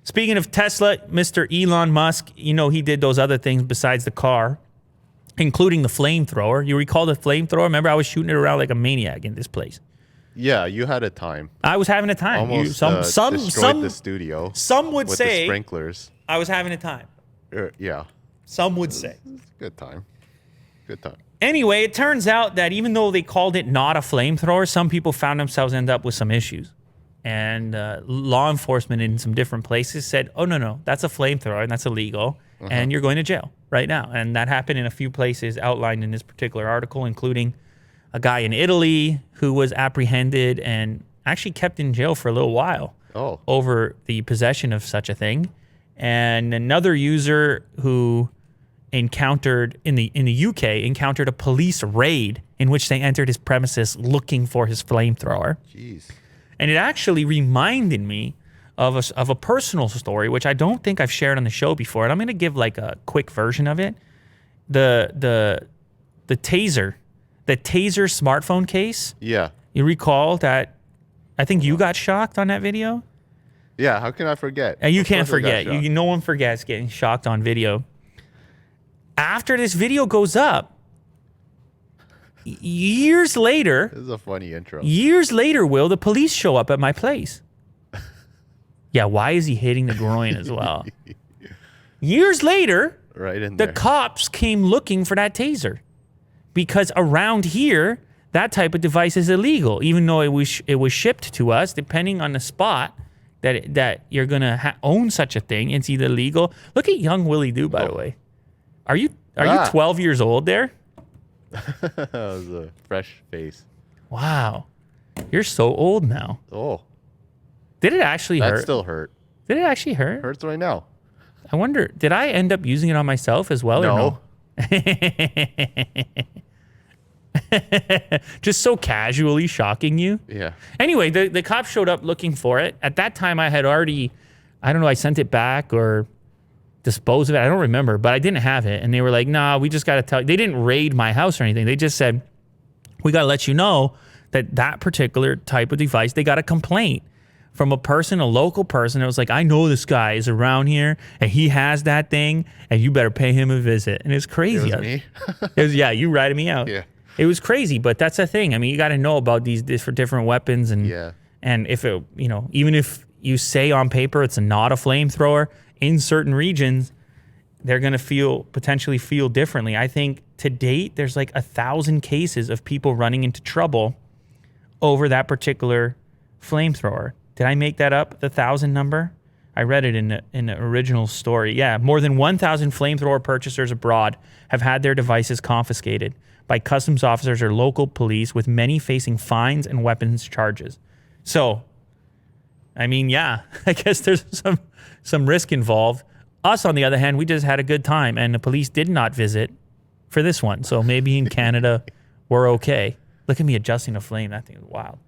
Speaking of Tesla, Mr. Elon Musk, you know, he did those other things besides the car, including the flamethrower. You recall the flamethrower? Remember, I was shooting it around like a maniac in this place. Yeah, you had a time. I was having a time. Almost destroyed the studio. Some would with say the sprinklers. I was having a time. Yeah. Some would say. Good time. Good time. Anyway, it turns out that even though they called it not a flamethrower, some people found themselves end up with some issues. And law enforcement in some different places said, oh, no, that's a flamethrower and that's illegal. And you're going to jail right now. And that happened in a few places outlined in this particular article, including a guy in Italy who was apprehended and actually kept in jail for a little while over the possession of such a thing. And another user who encountered in the UK encountered a police raid in which they entered his premises looking for his flamethrower. Jeez. And it actually reminded me of a personal story, which I don't think I've shared on the show before. And I'm going to give like a quick version of it. The taser smartphone case. Yeah. You recall that? I think you got shocked on that video. Yeah. How can I forget? And you can't forget. No one forgets getting shocked on video. After this video goes up, years later... This is a funny intro. Years later, Will, the police show up at my place. Yeah, why is he hitting the groin as well? Years later, the cops came looking for that taser. Because around here, that type of device is illegal. Even though it was shipped to us, depending on the spot that you're going to own such a thing, it's either legal. Look at young Willie Doo, by the way. Are you 12 years old there? That was a fresh face. Wow. You're so old now. Oh. Did it actually hurt? That still hurt. Did it actually hurt? Hurts right now. I wonder, did I end up using it on myself as well or no? Just so casually shocking you? Yeah. Anyway, the cops showed up looking for it. At that time, I had already, I don't know, I sent it back or disposed of it. I don't remember, but I didn't have it. And they were like, nah, we just got to tell you. They didn't raid my house or anything. They just said, we got to let you know that particular type of device, they got a complaint from a local person. It was like, I know this guy is around here and he has that thing and you better pay him a visit. And it's crazy. It was me? Yeah, you ratted me out. Yeah. It was crazy, but that's the thing. I mean, you got to know about these different weapons and if it, even if you say on paper it's not a flamethrower, in certain regions, they're going to potentially feel differently. I think to date, there's like 1,000 cases of people running into trouble over that particular flamethrower. Did I make that up, the 1,000 number? I read it in the original story. Yeah, more than 1,000 flamethrower purchasers abroad have had their devices confiscated by customs officers or local police, with many facing fines and weapons charges. So, I mean, yeah, I guess there's some risk involved. Us, on the other hand, we just had a good time, and the police did not visit for this one. So maybe in Canada, we're okay. Look at me adjusting the flame. That thing is wild.